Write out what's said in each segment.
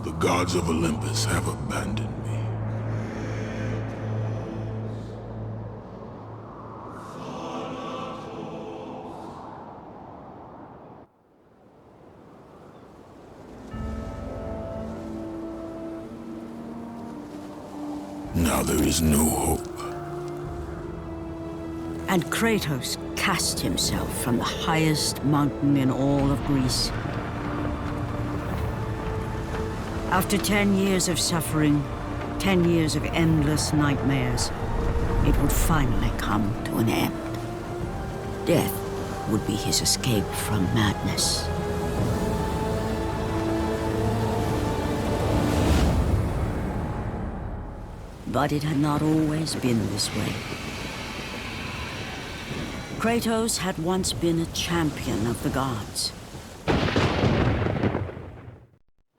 The gods of Olympus have abandoned me. Now there is no hope. And Kratos cast himself from the highest mountain in all of Greece. After 10 years of suffering, 10 years of endless nightmares, it would finally come to an end. Death would be his escape from madness. But it had not always been this way. Kratos had once been a champion of the gods.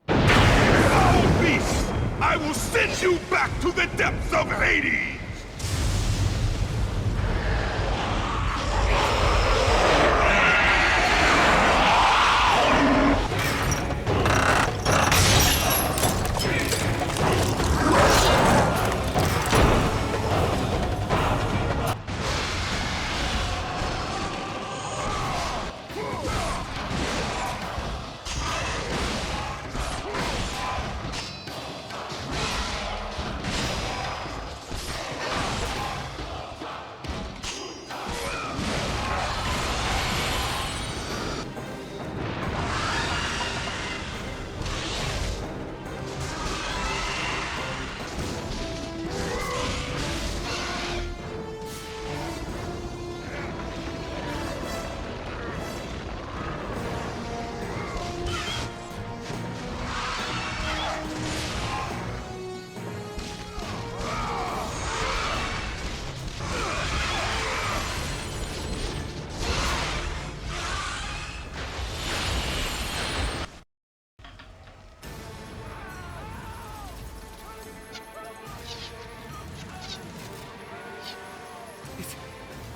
Foul beast! I will send you back to the depths of Hades!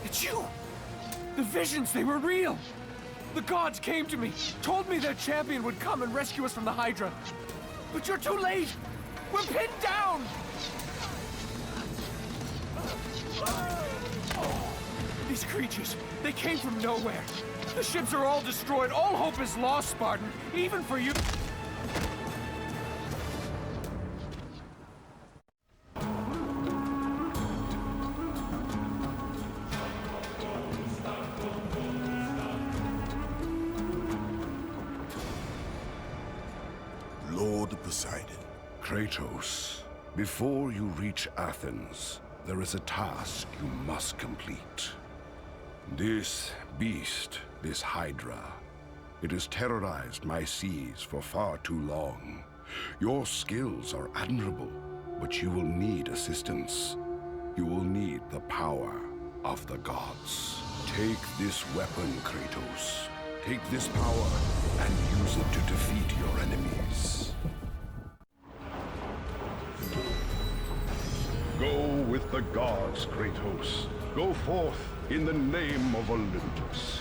It's you! The visions, they were real! The gods came to me, told me their champion would come and rescue us from the Hydra. But you're too late! We're pinned down! These creatures, they came from nowhere. The ships are all destroyed. All hope is lost, Spartan. Even for you. Lord Poseidon. Kratos, before you reach Athens, there is a task you must complete. This beast, this Hydra, it has terrorized my seas for far too long. Your skills are admirable, but you will need assistance. You will need the power of the gods. Take this weapon, Kratos. Take this power and use it to defeat your enemies. Go with the gods, Kratos. Go forth in the name of Olympus.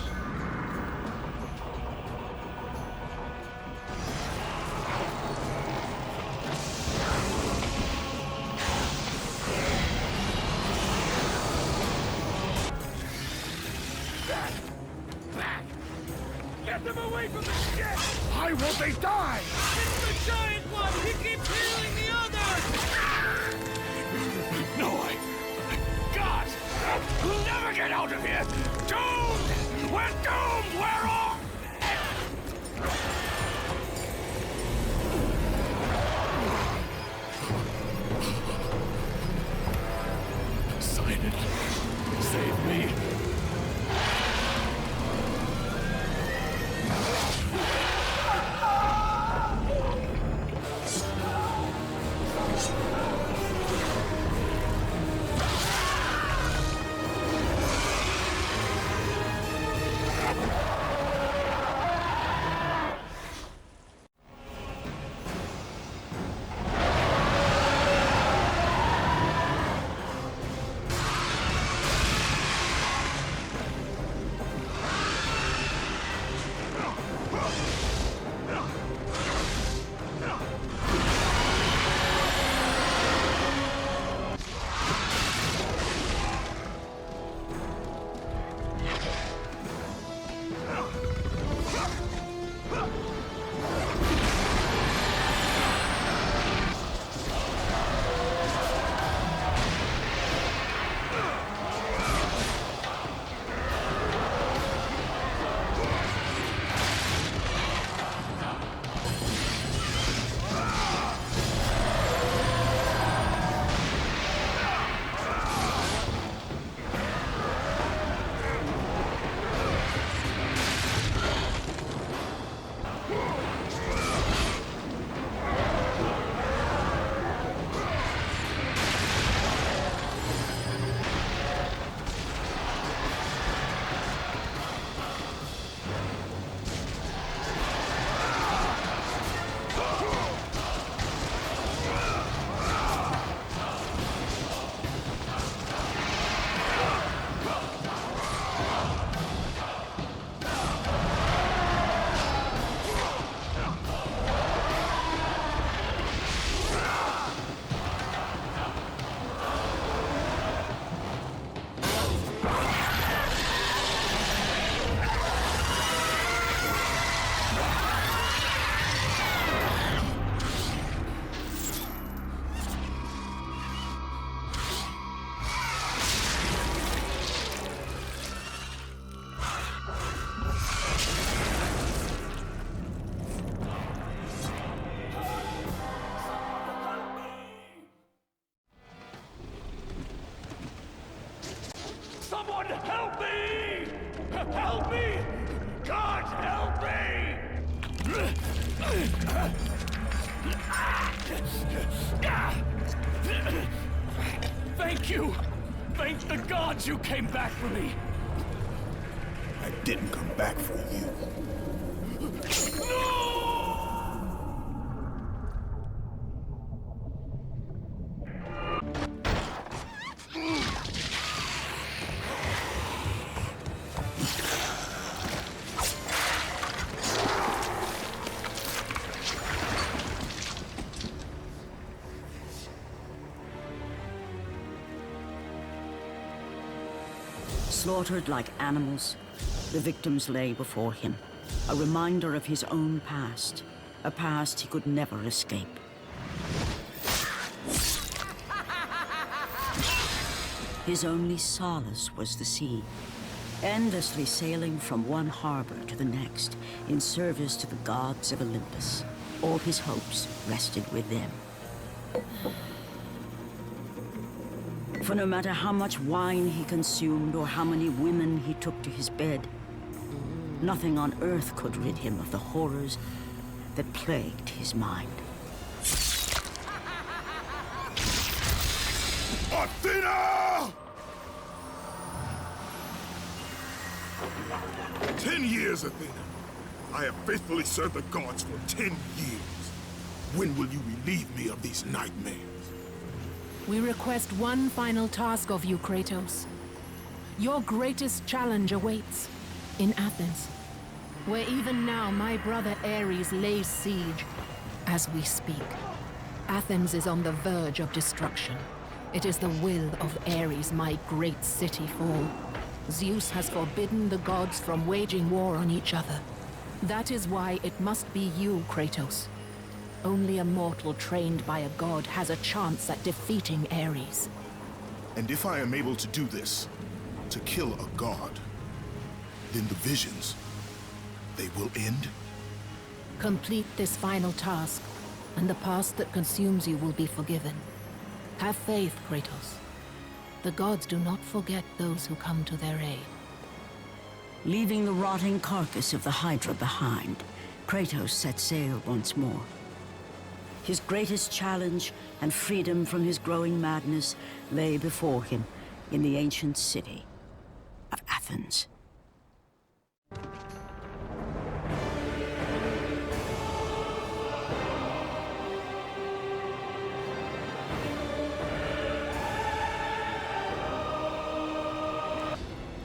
Get them away from the ship! Why won't they die? It's the giant one! He keeps healing the others! No, God! We'll never get out of here! Doomed! We're doomed! We're off! Poseidon, save me! Help me! Help me! God, help me! Thank you! Thank the gods you came back for me! I didn't come back for you. Slaughtered like animals, the victims lay before him, a reminder of his own past, a past he could never escape. His only solace was the sea, endlessly sailing from one harbor to the next in service to the gods of Olympus. All his hopes rested with them. For no matter how much wine he consumed or how many women he took to his bed, nothing on earth could rid him of the horrors that plagued his mind. Athena! 10 years, Athena. I have faithfully served the gods for 10 years. When will you relieve me of these nightmares? We request one final task of you, Kratos. Your greatest challenge awaits in Athens, where even now my brother Ares lays siege as we speak. Athens is on the verge of destruction. It is the will of Ares my great city fall. Zeus has forbidden the gods from waging war on each other. That is why it must be you, Kratos. Only a mortal trained by a god has a chance at defeating Ares. And if I am able to do this, to kill a god, then the visions, they will end? Complete this final task, and the past that consumes you will be forgiven. Have faith, Kratos. The gods do not forget those who come to their aid. Leaving the rotting carcass of the Hydra behind, Kratos set sail once more. His greatest challenge and freedom from his growing madness lay before him in the ancient city of Athens.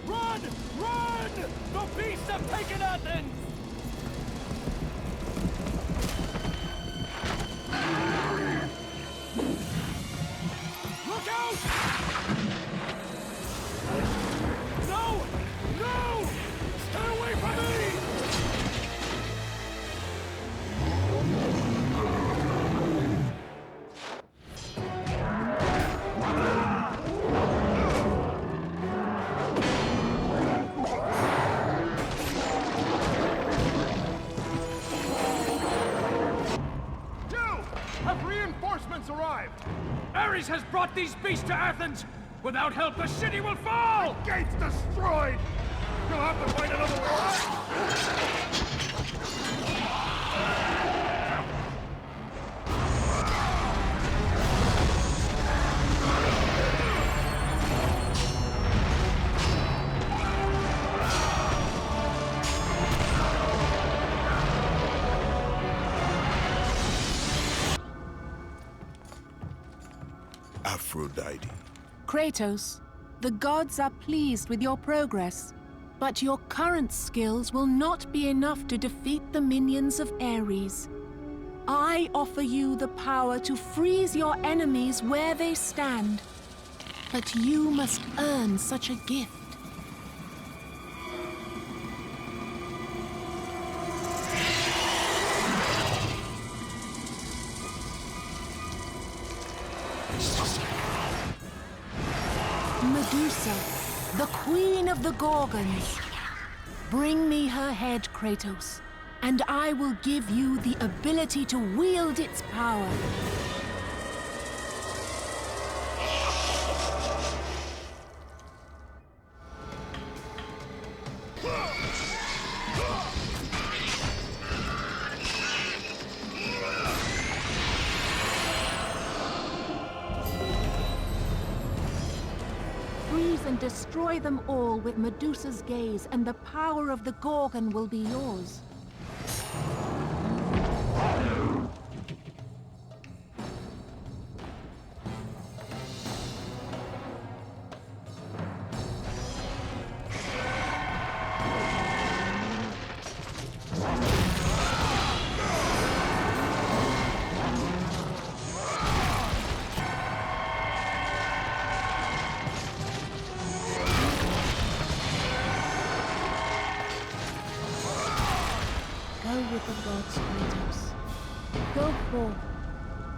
Run! Run! The beasts have taken Athens! Look out! No! No! Stay away from me! Have reinforcements arrived? Ares has brought these beasts to Athens! Without help, the city will fall! Gates destroyed! You'll have to find another way. Aphrodite. Kratos, the gods are pleased with your progress, but your current skills will not be enough to defeat the minions of Ares. I offer you the power to freeze your enemies where they stand, but you must earn such a gift. Medusa, the queen of the Gorgons. Bring me her head, Kratos, and I will give you the ability to wield its power. and destroy them all with Medusa's gaze, and the power of the Gorgon will be yours. With the gods, Kratos. Go forth,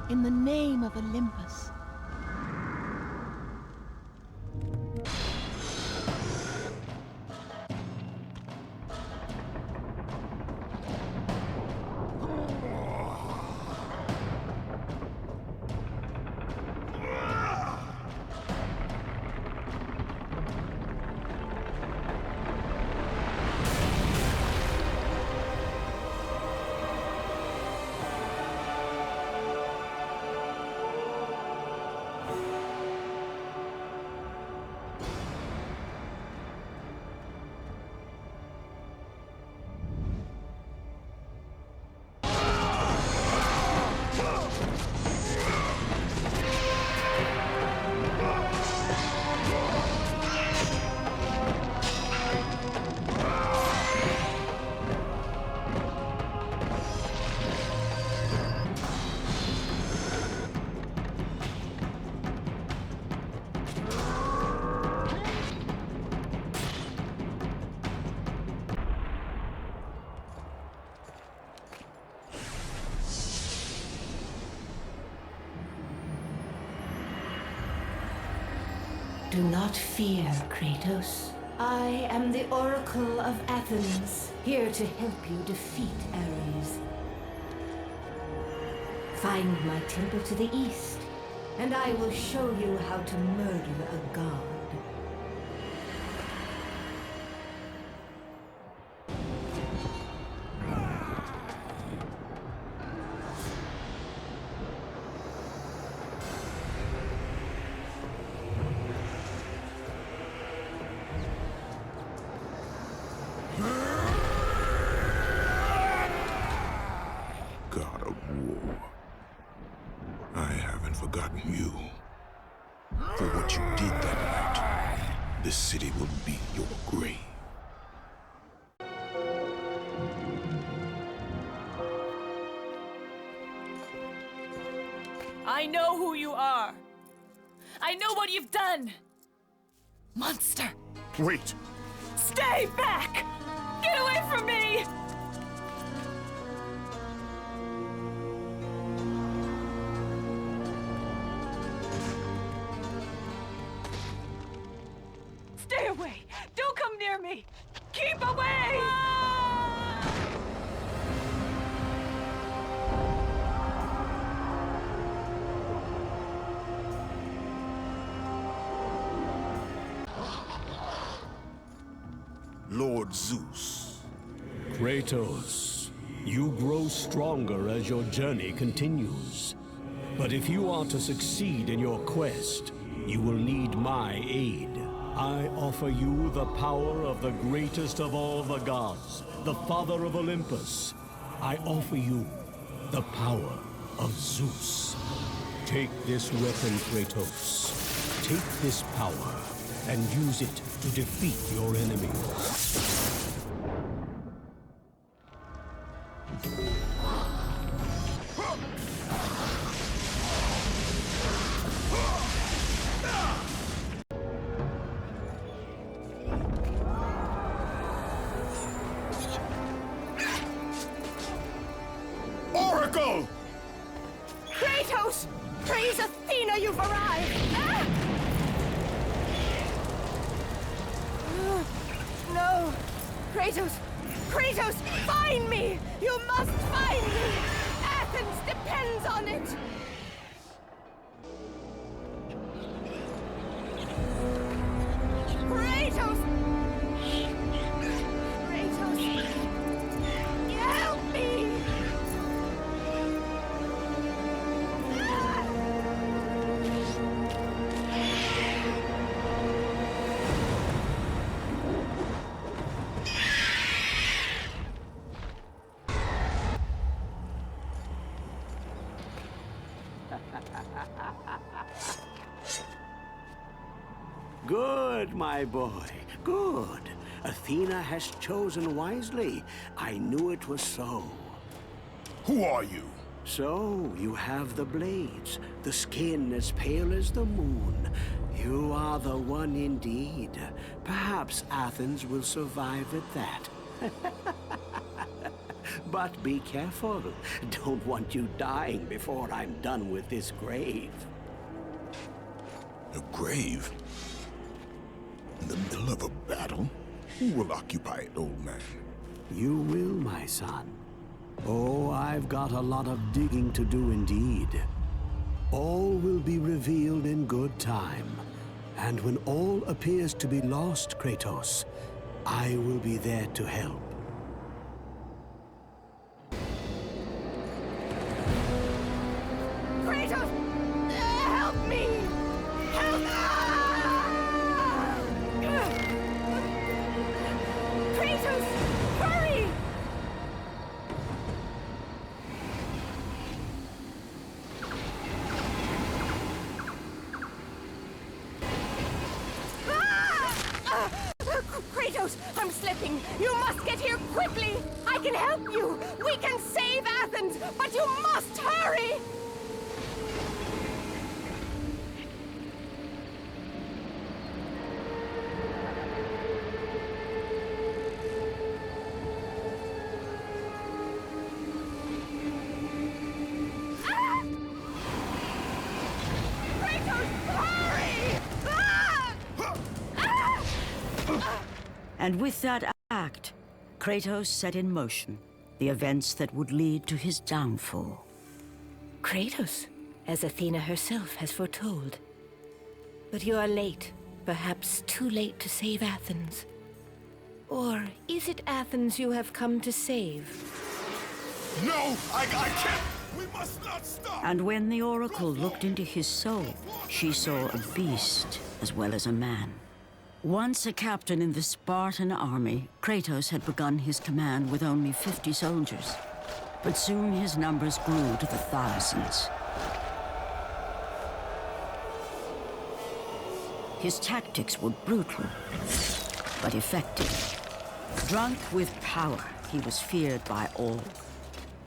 in the name of Olympus. Do not fear, Kratos. I am the Oracle of Athens, here to help you defeat Ares. Find my temple to the east, and I will show you how to murder a god. God of war. I haven't forgotten you. For what you did that night, this city will be your grave. I know who you are. I know what you've done. Monster. Wait! Stay back! Get away from me! Stay away! Don't come near me! Keep away! Lord Zeus. Kratos, you grow stronger as your journey continues. But if you are to succeed in your quest, you will need my aid. I offer you the power of the greatest of all the gods, the father of Olympus. I offer you the power of Zeus. Take this weapon, Kratos. Take this power and use it to defeat your enemies. Oracle! Kratos! Praise Athena, you've arrived! Ah! No! Kratos! Kratos! Find me! You must find me! Athens depends on it! Kratos! Kratos! Help me! Good, my boy. Good. Athena has chosen wisely. I knew it was so. Who are you? So, you have the blades, the skin as pale as the moon. You are the one indeed. Perhaps Athens will survive at that. But be careful. Don't want you dying before I'm done with this grave. A grave? In the middle of a battle? Who will occupy it, old man? You will, my son. Oh, I've got a lot of digging to do indeed. All will be revealed in good time. And when all appears to be lost, Kratos, I will be there to help. Kratos! Help me! Help! Kratos! Hurry! Kratos, I'm slipping. You must get here quickly. I can help you. We can save Athens, but you must hurry. And with that act, Kratos set in motion the events that would lead to his downfall. Kratos, as Athena herself has foretold. But you are late, perhaps too late to save Athens. Or is it Athens you have come to save? No, I can't! We must not stop! And when the Oracle looked into his soul, she saw a beast as well as a man. Once a captain in the Spartan army, Kratos had begun his command with only 50 soldiers. But soon his numbers grew to the thousands. His tactics were brutal, but effective. Drunk with power, he was feared by all,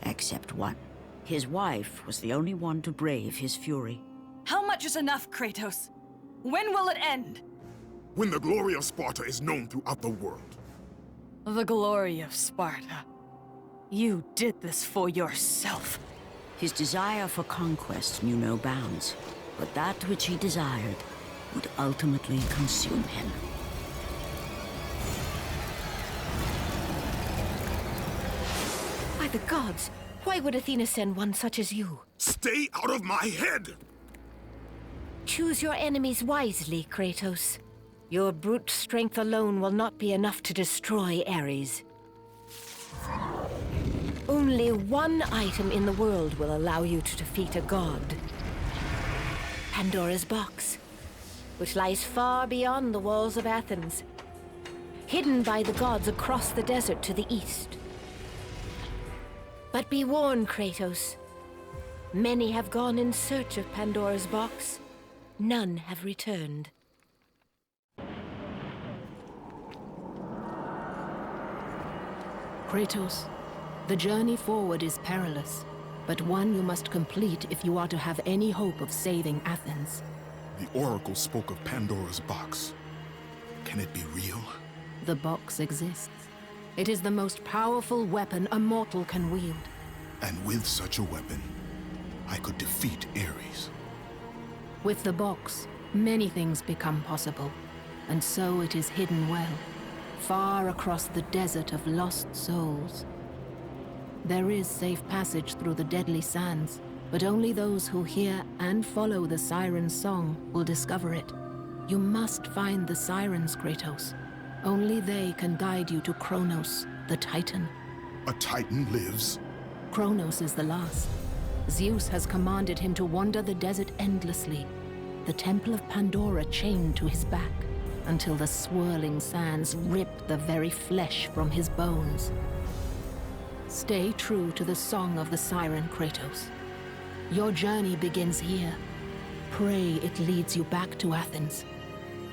except one. His wife was the only one to brave his fury. How much is enough, Kratos? When will it end? When the glory of Sparta is known throughout the world. The glory of Sparta. You did this for yourself. His desire for conquest knew no bounds, but that which he desired would ultimately consume him. By the gods, why would Athena send one such as you? Stay out of my head! Choose your enemies wisely, Kratos. Your brute strength alone will not be enough to destroy Ares. Only one item in the world will allow you to defeat a god. Pandora's box, which lies far beyond the walls of Athens, hidden by the gods across the desert to the east. But be warned, Kratos. Many have gone in search of Pandora's box. None have returned. Kratos, the journey forward is perilous, but one you must complete if you are to have any hope of saving Athens. The Oracle spoke of Pandora's box. Can it be real? The box exists. It is the most powerful weapon a mortal can wield. And with such a weapon, I could defeat Ares. With the box, many things become possible, and so it is hidden well, far across the desert of lost souls. There is safe passage through the deadly sands, but only those who hear and follow the siren's song will discover it. You must find the sirens, Kratos. Only they can guide you to Kronos, the Titan. A Titan lives? Kronos is the last. Zeus has commanded him to wander the desert endlessly, the temple of Pandora chained to his back, until the swirling sands rip the very flesh from his bones. Stay true to the song of the siren, Kratos. Your journey begins here. Pray it leads you back to Athens,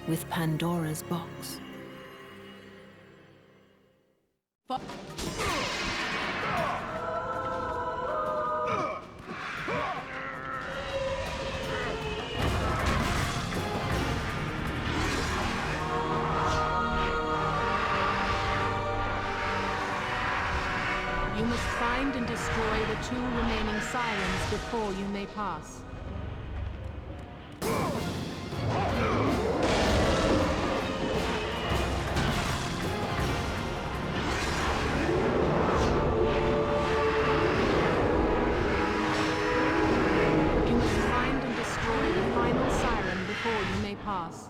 with Pandora's box. You must find and destroy the 2 remaining sirens before you may pass. You must find and destroy the final siren before you may pass.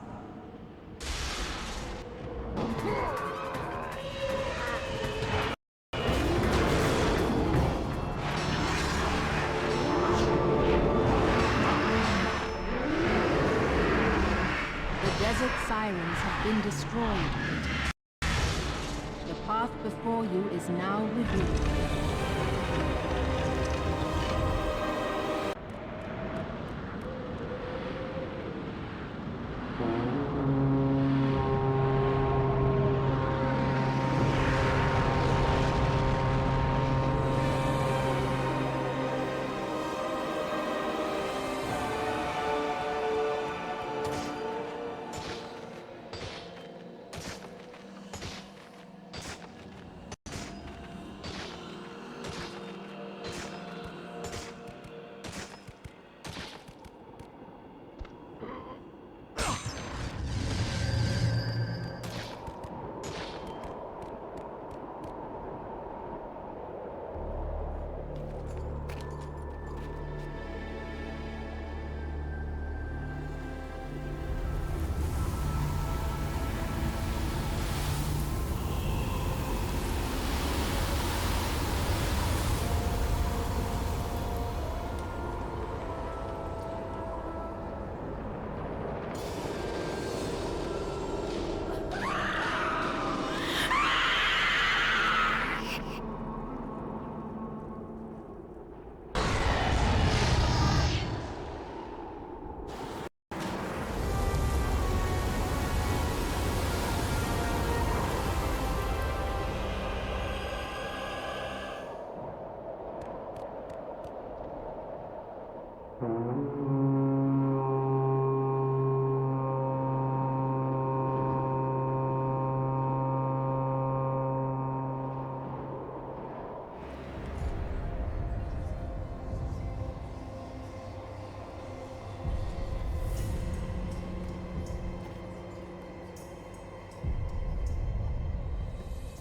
Desert sirens have been destroyed. The path before you is now revealed.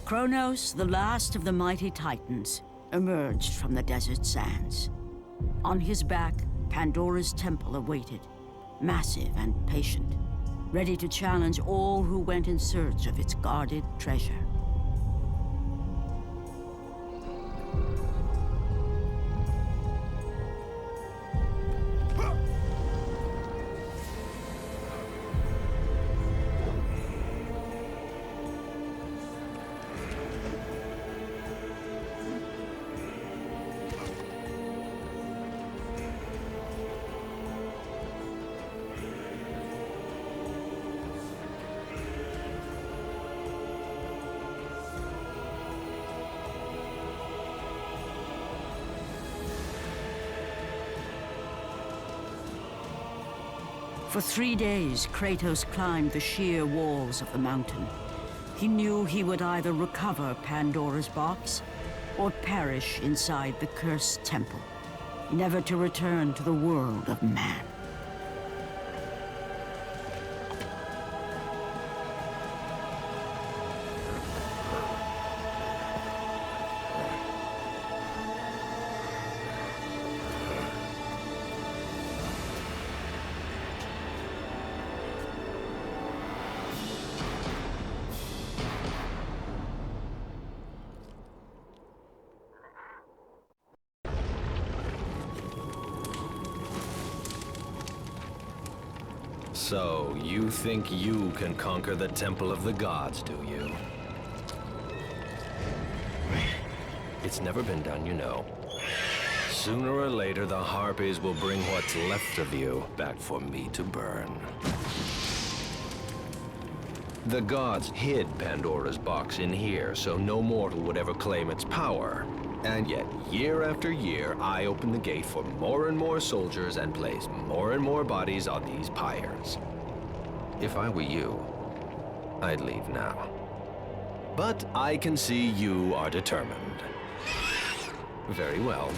Kronos, the last of the mighty Titans, emerged from the desert sands. On his back, Pandora's temple awaited, massive and patient, ready to challenge all who went in search of its guarded treasure. For 3 days, Kratos climbed the sheer walls of the mountain. He knew he would either recover Pandora's box or perish inside the cursed temple, never to return to the world of man. So, you think you can conquer the Temple of the Gods, do you? It's never been done, you know. Sooner or later, the Harpies will bring what's left of you back for me to burn. The gods hid Pandora's box in here, so no mortal would ever claim its power. And yet, year after year, I open the gate for more and more soldiers and place more and more bodies on these pyres. If I were you, I'd leave now. But I can see you are determined. Very well.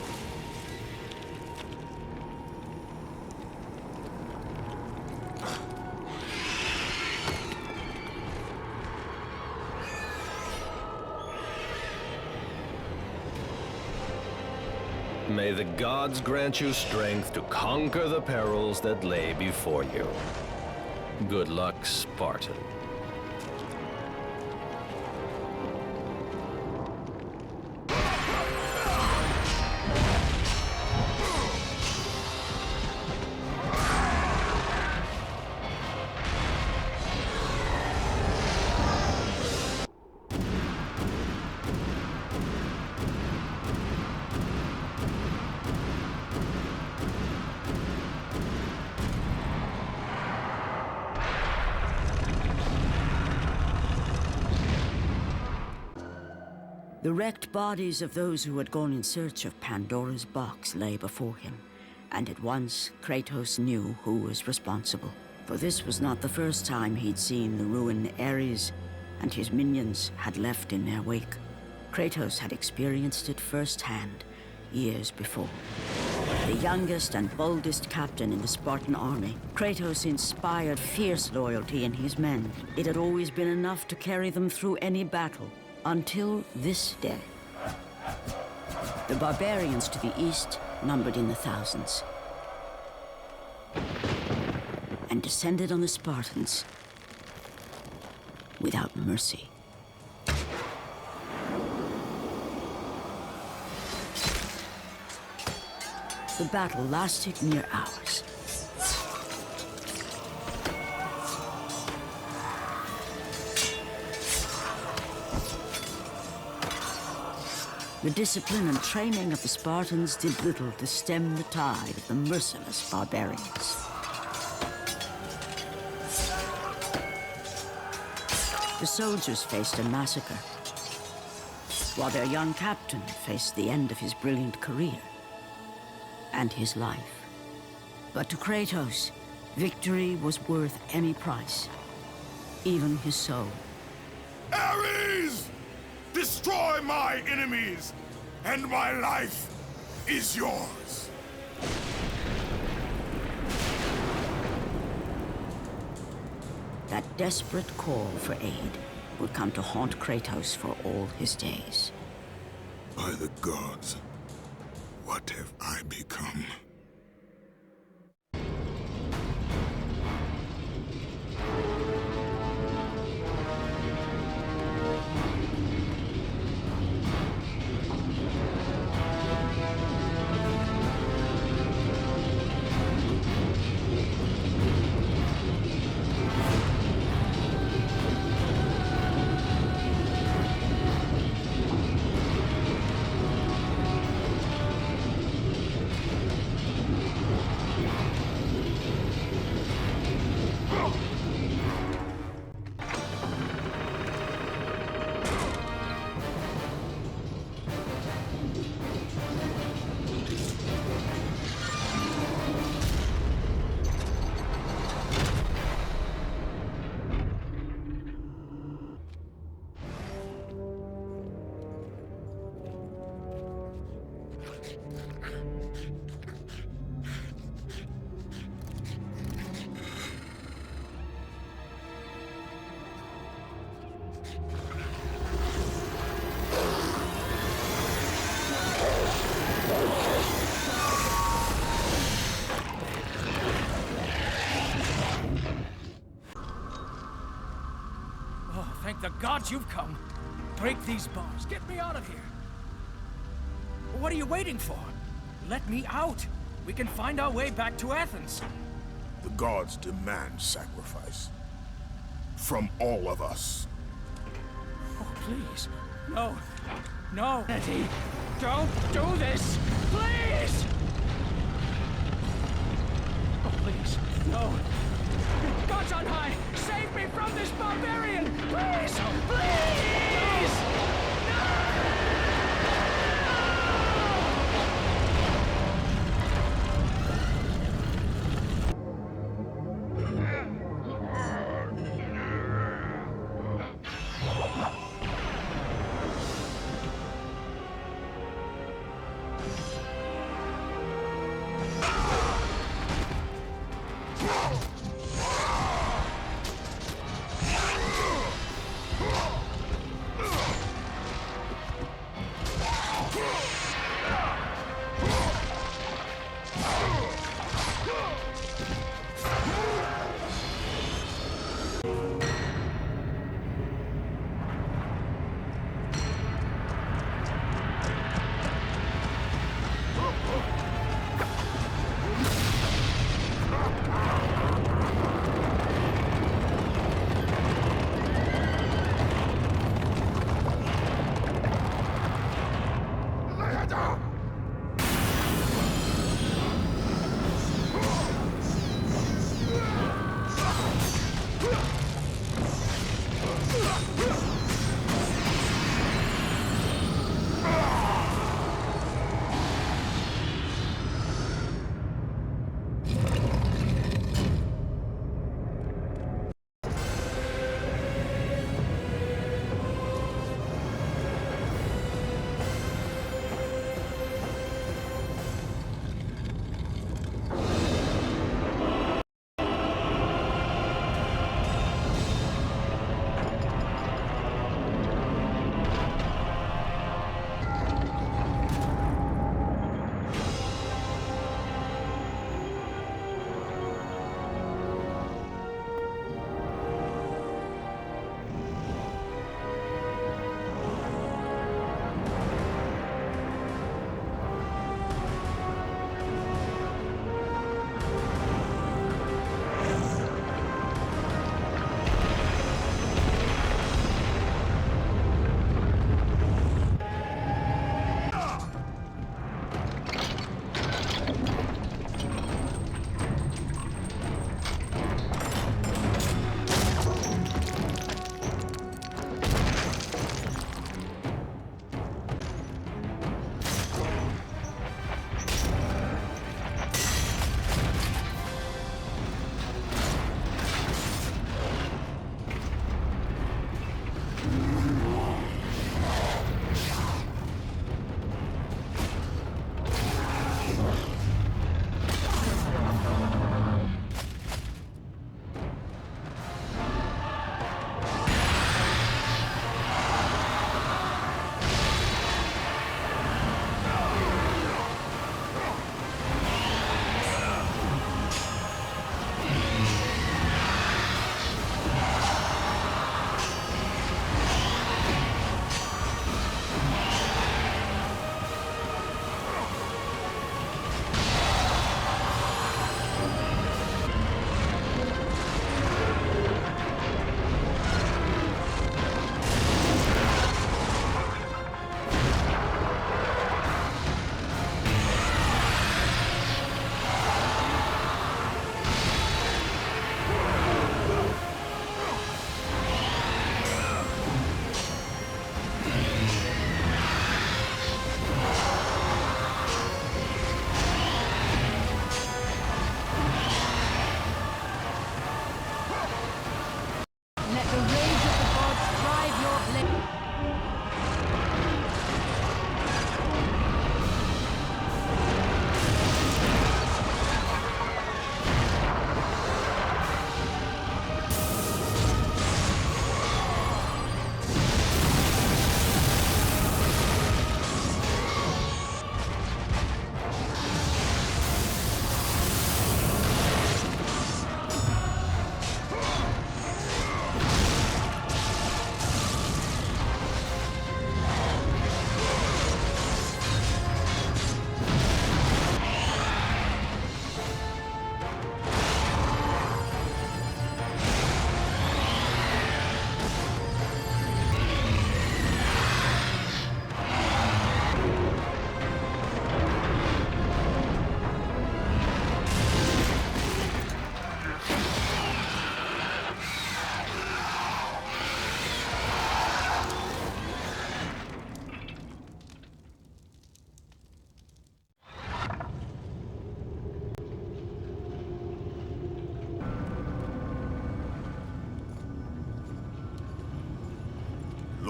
May the gods grant you strength to conquer the perils that lay before you. Good luck, Spartan. The wrecked bodies of those who had gone in search of Pandora's box lay before him, and at once Kratos knew who was responsible. For this was not the first time he'd seen the ruin Ares and his minions had left in their wake. Kratos had experienced it firsthand, years before. The youngest and boldest captain in the Spartan army, Kratos inspired fierce loyalty in his men. It had always been enough to carry them through any battle. Until this day. The barbarians to the east numbered in the thousands, and descended on the Spartans without mercy. The battle lasted near hours. The discipline and training of the Spartans did little to stem the tide of the merciless barbarians. The soldiers faced a massacre, while their young captain faced the end of his brilliant career and his life. But to Kratos, victory was worth any price, even his soul. Ares! Destroy my enemies, and my life is yours. That desperate call for aid would come to haunt Kratos for all his days. By the gods, what have I become? Thank the gods you've come. Break these bars. Get me out of here. What are you waiting for? Let me out. We can find our way back to Athens. The gods demand sacrifice. From all of us. Oh, please. No. No. Eddie, Don't do this! Please! Oh, please, no. Gods on high, save me from this barbarian! Please! Please!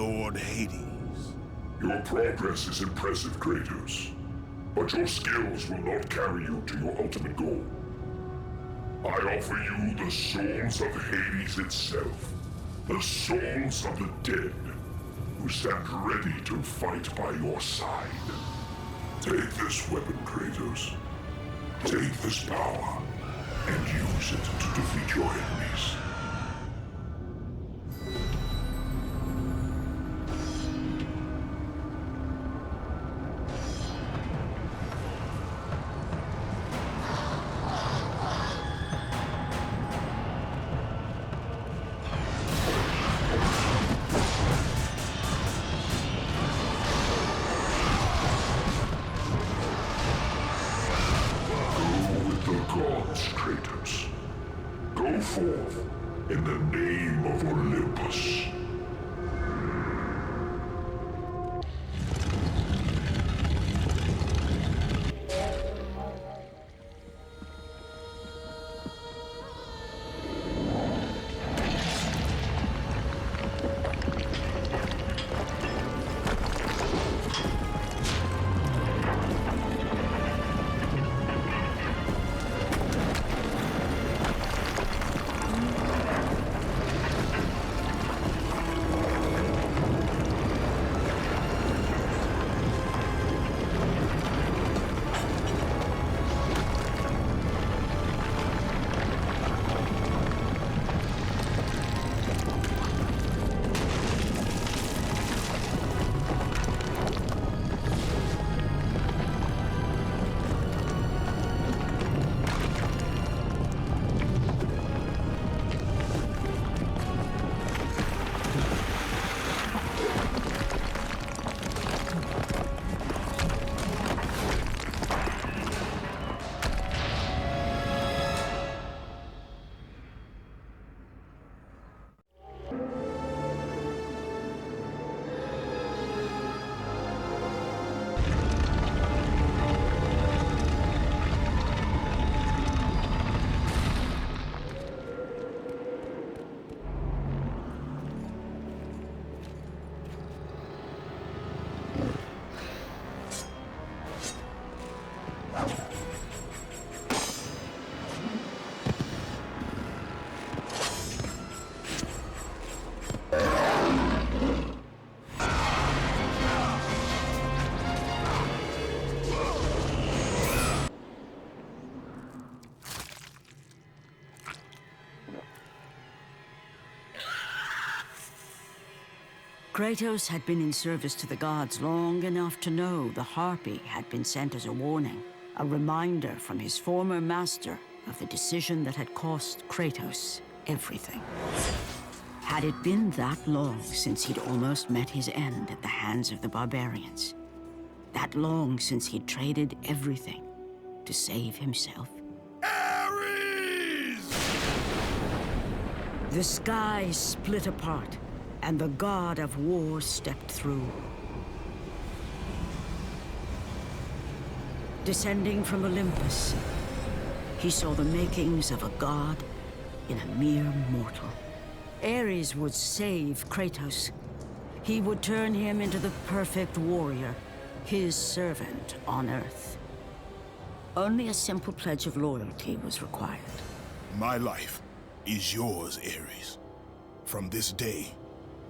Lord Hades. Your progress is impressive, Kratos. But your skills will not carry you to your ultimate goal. I offer you the souls of Hades itself. The souls of the dead, who stand ready to fight by your side. Take this weapon, Kratos. Take this power, and use it to defeat your enemies. Kratos. Go forth in the name of Olympus. Kratos had been in service to the gods long enough to know the Harpy had been sent as a warning, a reminder from his former master of the decision that had cost Kratos everything. Had it been that long since he'd almost met his end at the hands of the barbarians? That long since he'd traded everything to save himself? Ares! The sky split apart, and the god of war stepped through. Descending from Olympus, he saw the makings of a god in a mere mortal. Ares would save Kratos. He would turn him into the perfect warrior, his servant on Earth. Only a simple pledge of loyalty was required. My life is yours, Ares. From this day,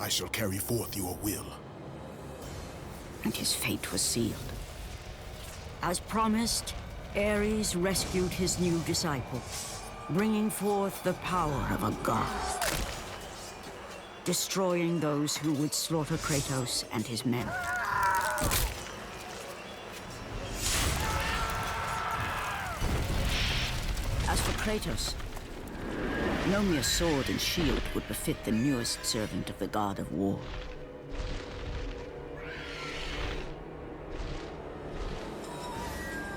I shall carry forth your will. And his fate was sealed. As promised, Ares rescued his new disciple, bringing forth the power of a god, destroying those who would slaughter Kratos and his men. As for Kratos, no mere sword and shield would befit the newest servant of the god of war.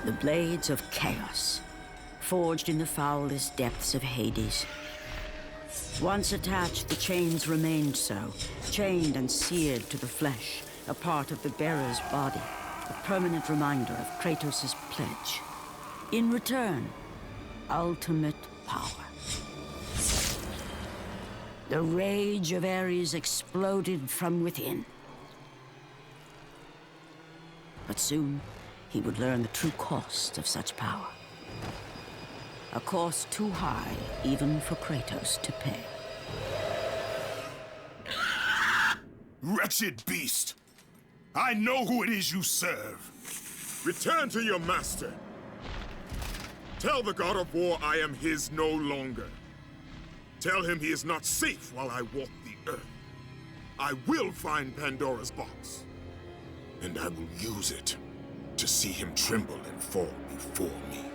The blades of chaos, forged in the foulest depths of Hades. Once attached, the chains remained so, chained and seared to the flesh, a part of the bearer's body, a permanent reminder of Kratos' pledge. In return, ultimate power. The rage of Ares exploded from within. But soon, he would learn the true cost of such power. A cost too high even for Kratos to pay. Wretched beast! I know who it is you serve! Return to your master! Tell the god of war I am his no longer. Tell him he is not safe while I walk the earth. I will find Pandora's box. And I will use it to see him tremble and fall before me.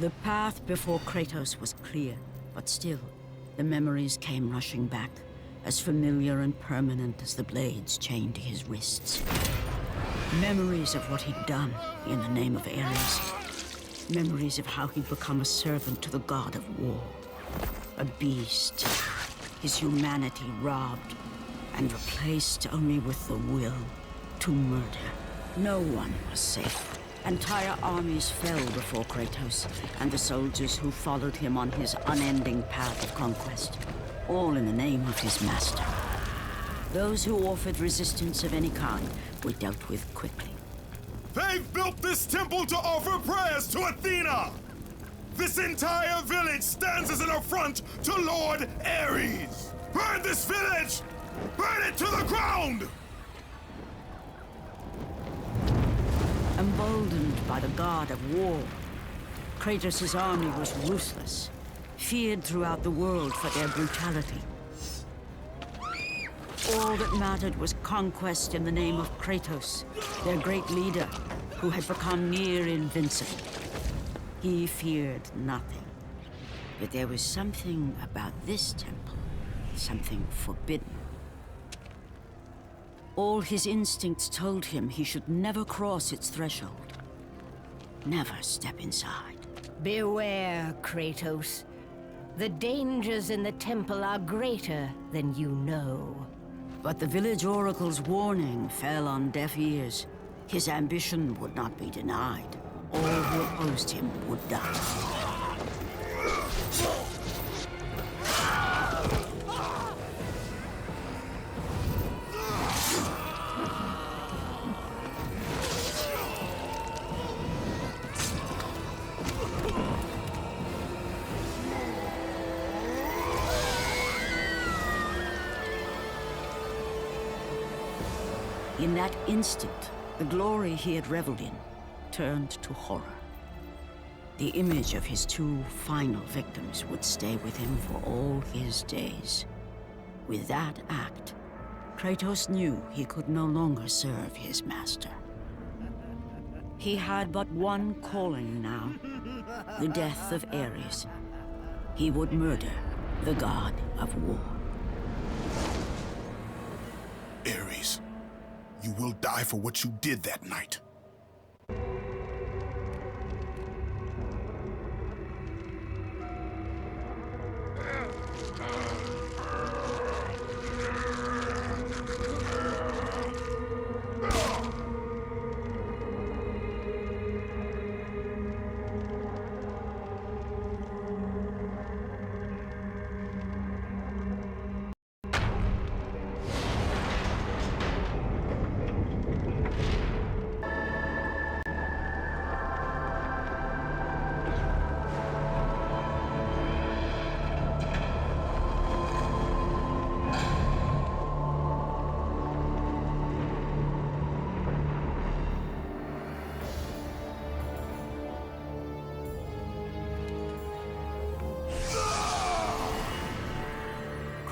The path before Kratos was clear, but still, the memories came rushing back, as familiar and permanent as the blades chained to his wrists. Memories of what he'd done in the name of Ares. Memories of how he'd become a servant to the god of war. A beast, his humanity robbed and replaced only with the will to murder. No one was safe. Entire armies fell before Kratos and the soldiers who followed him on his unending path of conquest, all in the name of his master. Those who offered resistance of any kind were dealt with quickly. They've built this temple to offer prayers to Athena! This entire village stands as an affront to Lord Ares! Burn this village! Burn it to the ground! Emboldened by the god of war, Kratos' army was ruthless, feared throughout the world for their brutality. All that mattered was conquest in the name of Kratos, their great leader, who had become near invincible. He feared nothing. But there was something about this temple, something forbidden. All his instincts told him he should never cross its threshold. Never step inside. Beware, Kratos. The dangers in the temple are greater than you know. But the village oracle's warning fell on deaf ears. His ambition would not be denied. All who opposed him would die. In that instant, the glory he had reveled in turned to horror. The image of his two final victims would stay with him for all his days. With that act, Kratos knew he could no longer serve his master. He had but one calling now, the death of Ares. He would murder the god of war. Ares, you will die for what you did that night.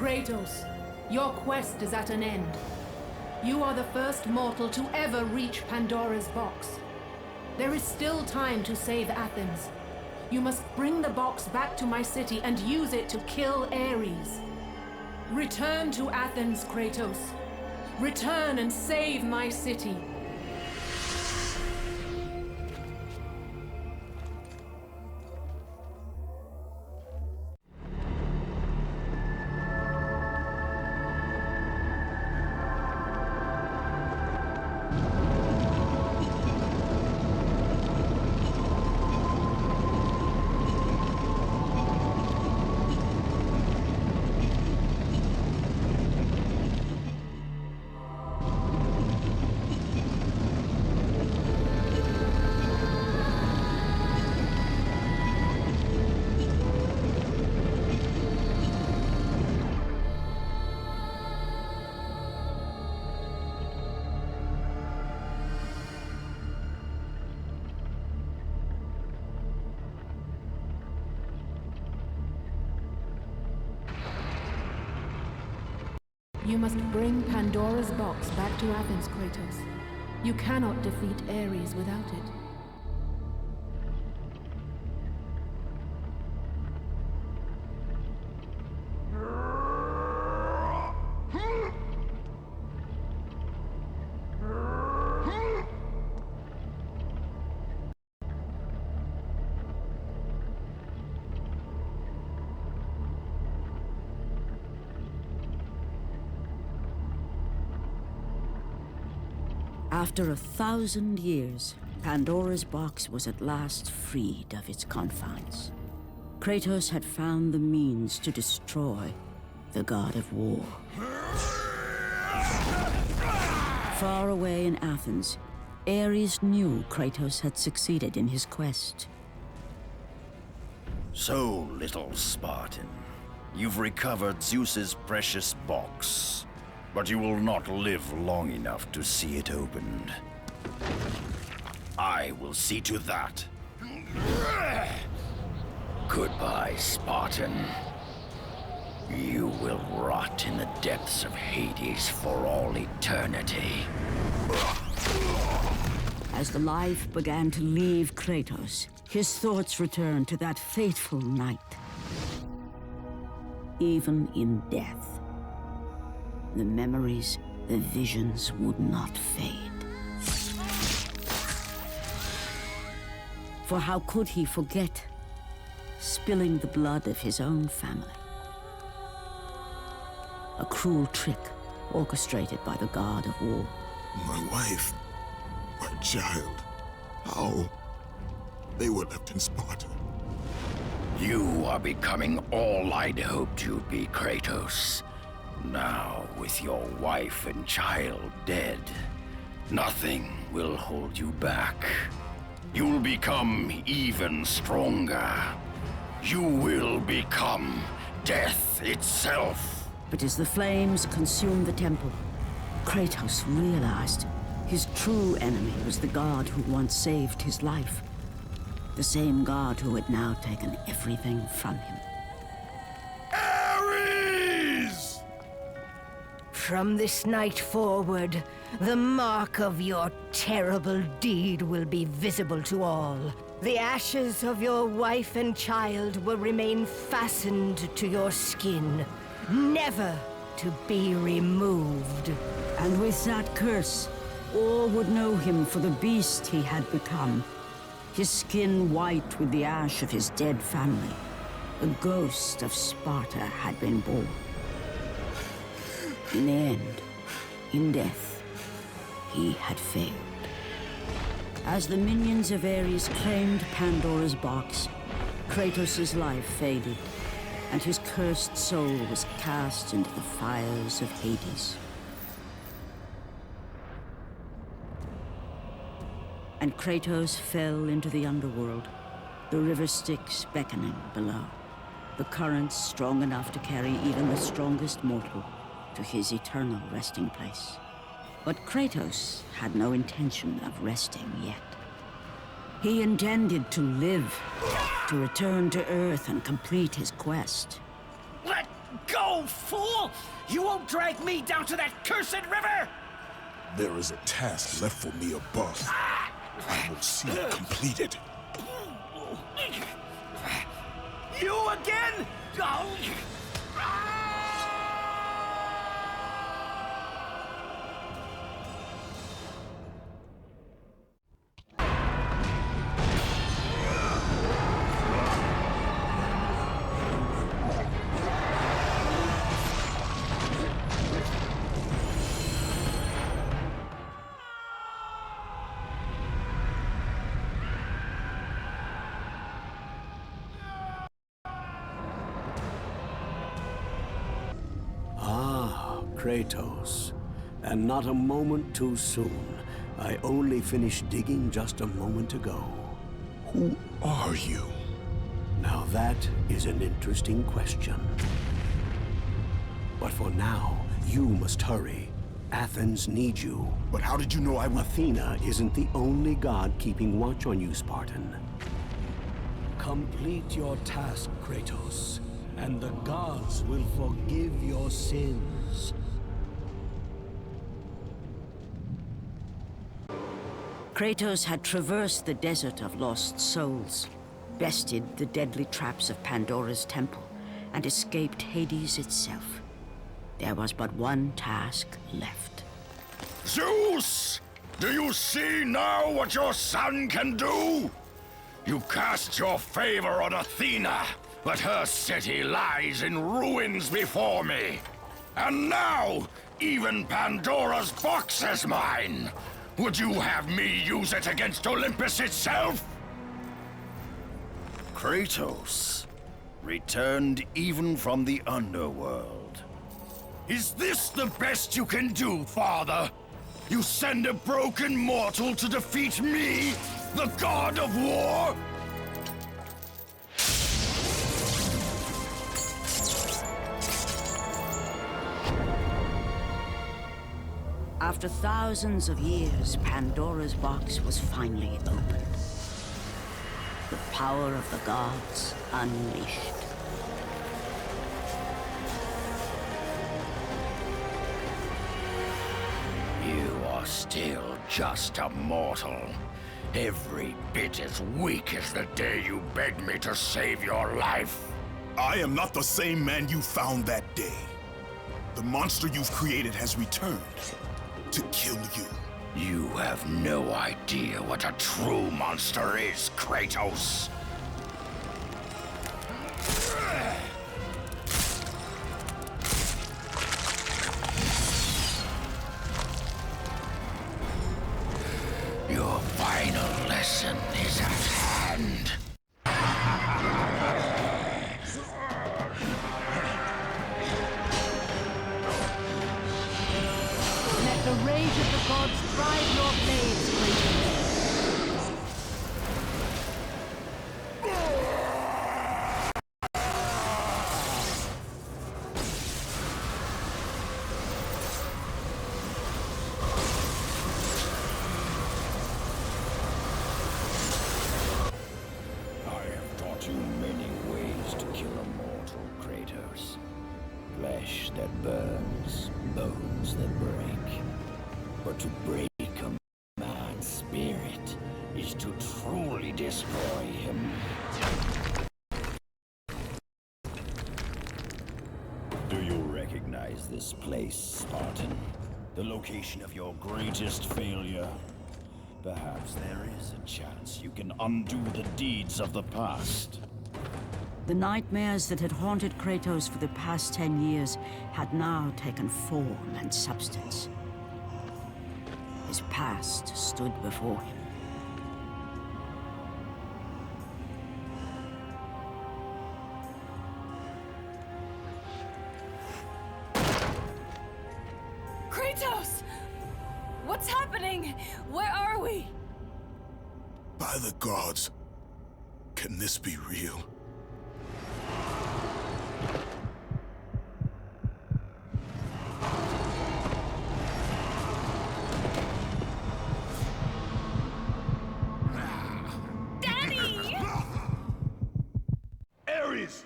Kratos, your quest is at an end. You are the first mortal to ever reach Pandora's box. There is still time to save Athens. You must bring the box back to my city and use it to kill Ares. Return to Athens, Kratos. Return and save my city. You must bring Pandora's box back to Athens, Kratos. You cannot defeat Ares without it. After 1,000 years, Pandora's box was at last freed of its confines. Kratos had found the means to destroy the god of war. Far away in Athens, Ares knew Kratos had succeeded in his quest. So, little Spartan, you've recovered Zeus's precious box. But you will not live long enough to see it opened. I will see to that. Goodbye, Spartan. You will rot in the depths of Hades for all eternity. As the life began to leave Kratos, his thoughts returned to that fateful night. Even in death, the memories, the visions would not fade. For how could he forget spilling the blood of his own family? A cruel trick orchestrated by the god of war. My wife, my child, how? They were left in Sparta. You are becoming all I'd hoped you'd be, Kratos. Now, with your wife and child dead, nothing will hold you back. You'll become even stronger. You will become death itself. But as the flames consumed the temple, Kratos realized his true enemy was the god who once saved his life. The same god who had now taken everything from him. Ares! From this night forward, the mark of your terrible deed will be visible to all. The ashes of your wife and child will remain fastened to your skin, never to be removed. And with that curse, all would know him for the beast he had become. His skin white with the ash of his dead family. The ghost of Sparta had been born. In the end, in death, he had failed. As the minions of Ares claimed Pandora's box, Kratos' life faded, and his cursed soul was cast into the fires of Hades. And Kratos fell into the underworld, the river Styx beckoning below, the currents strong enough to carry even the strongest mortal to his eternal resting place. But Kratos had no intention of resting yet. He intended to live, to return to Earth and complete his quest. Let go, fool! You won't drag me down to that cursed river! There is a task left for me above. I will see it completed. You again? Oh. Kratos, and not a moment too soon. I only finished digging just a moment ago. Who are you? Now that is an interesting question. But for now, you must hurry. Athens needs you. But how did you know I would... Athena isn't the only god keeping watch on you, Spartan. Complete your task, Kratos, and the gods will forgive your sins. Kratos had traversed the desert of lost souls, bested the deadly traps of Pandora's temple, and escaped Hades itself. There was but one task left. Zeus! Do you see now what your son can do? You cast your favor on Athena, but her city lies in ruins before me. And now, even Pandora's box is mine. Would you have me use it against Olympus itself? Kratos, returned even from the underworld. Is this the best you can do, father? You send a broken mortal to defeat me, the god of war? After thousands of years, Pandora's box was finally opened. The power of the gods unleashed. You are still just a mortal. Every bit as weak as the day you begged me to save your life. I am not the same man you found that day. The monster you've created has returned to kill you. You have no idea what a true monster is, Kratos. rage of the gods drive your blades, Kratos. I have taught you many ways to kill a mortal, Kratos. Flesh that burns, bones that break. But to break a man's spirit is to truly destroy him. Do you recognize this place, Spartan? The location of your greatest failure? Perhaps there is a chance you can undo the deeds of the past. The nightmares that had haunted Kratos for the past 10 years had now taken form and substance. His past stood before him. Kratos! What's happening? Where are we? By the gods, can this be real? Ares!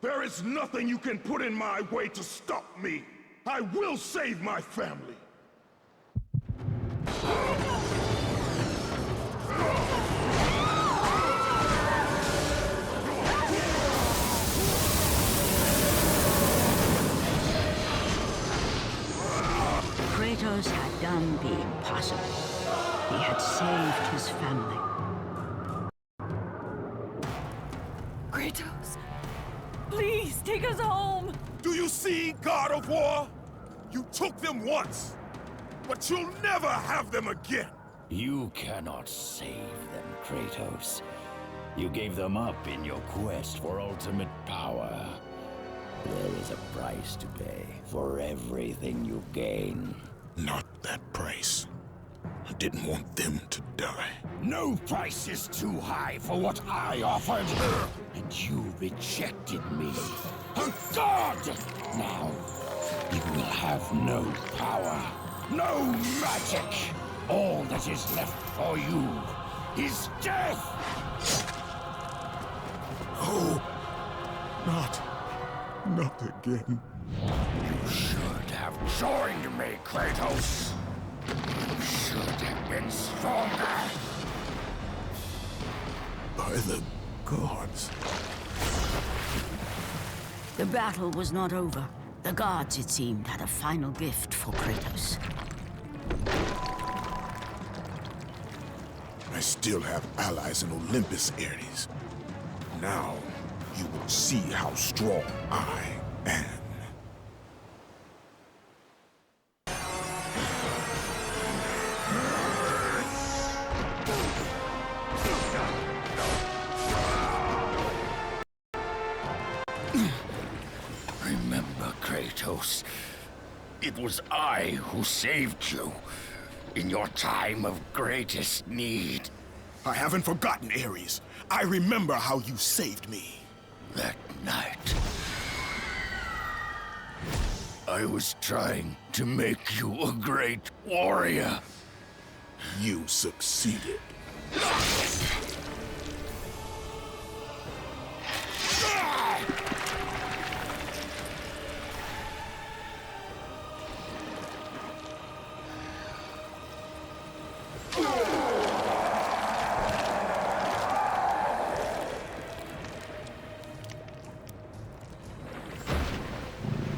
There is nothing you can put in my way to stop me! I will save my family! Kratos had done the impossible. He had saved his family. Kratos, please take us home! Do you see, God of War? You took them once, but you'll never have them again! You cannot save them, Kratos. You gave them up in your quest for ultimate power. There is a price to pay for everything you gain. Not that price. I didn't want them to die. No price is too high for what I offered. And you rejected me. A god! Now, you will have no power, no magic. All that is left for you is death! Oh, not again. You should have joined me, Kratos. You should have been stronger. By the gods. The battle was not over. The gods, it seemed, had a final gift for Kratos. I still have allies in Olympus, Ares. Now, you will see how strong I am. Remember, Kratos, it was I who saved you in your time of greatest need. I haven't forgotten, Ares. I remember how you saved me. That night, I was trying to make you a great warrior. You succeeded.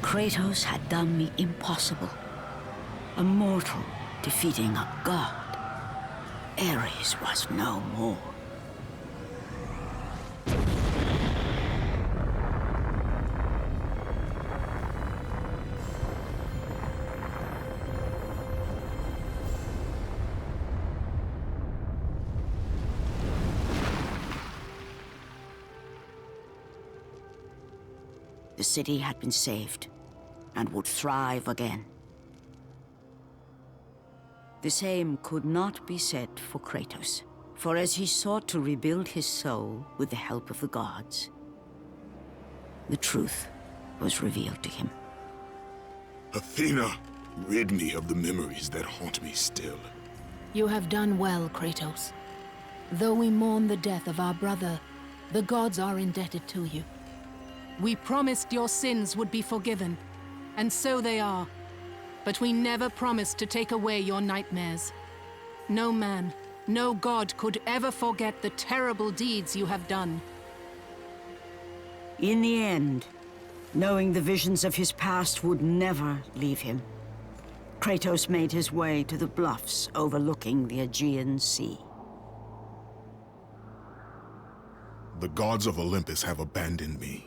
Kratos had done the impossible. A mortal defeating a god. Ares was no more. The city had been saved and would thrive again. The same could not be said for Kratos, for as he sought to rebuild his soul with the help of the gods, the truth was revealed to him. Athena, rid me of the memories that haunt me still. You have done well, Kratos. Though we mourn the death of our brother, the gods are indebted to you. We promised your sins would be forgiven, and so they are. But we never promised to take away your nightmares. No man, no god could ever forget the terrible deeds you have done. In the end, knowing the visions of his past would never leave him, Kratos made his way to the bluffs overlooking the Aegean Sea. The gods of Olympus have abandoned me.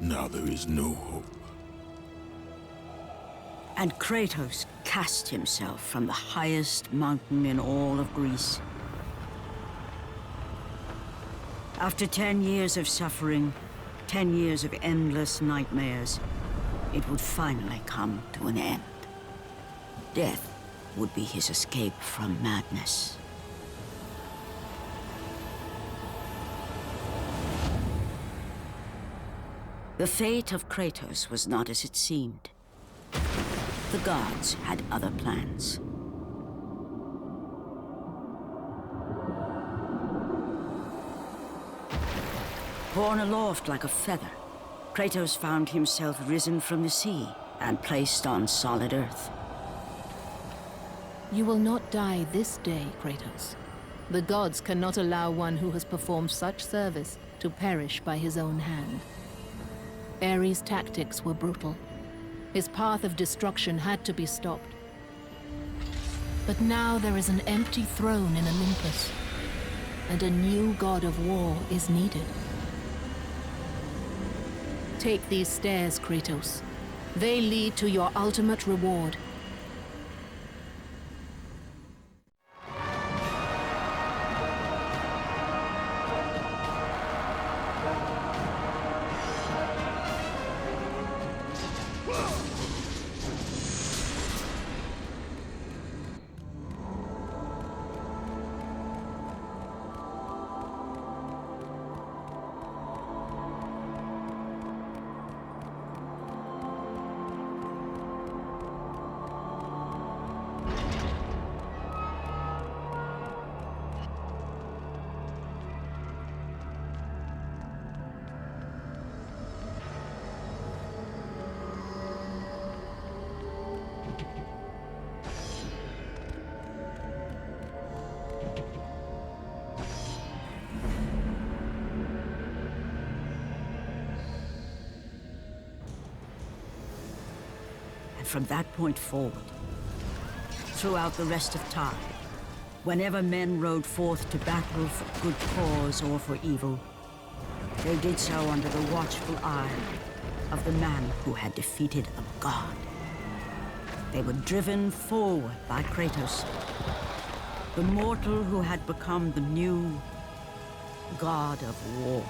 Now there is no hope. And Kratos cast himself from the highest mountain in all of Greece. After 10 years of suffering, 10 years of endless nightmares, it would finally come to an end. Death would be his escape from madness. The fate of Kratos was not as it seemed. The gods had other plans. Borne aloft like a feather, Kratos found himself risen from the sea and placed on solid earth. You will not die this day, Kratos. The gods cannot allow one who has performed such service to perish by his own hand. Ares' tactics were brutal. His path of destruction had to be stopped. But now there is an empty throne in Olympus, and a new god of war is needed. Take these stairs, Kratos. They lead to your ultimate reward. From that point forward, throughout the rest of time, whenever men rode forth to battle for good cause or for evil, they did so under the watchful eye of the man who had defeated a god. They were driven forward by Kratos, the mortal who had become the new god of war.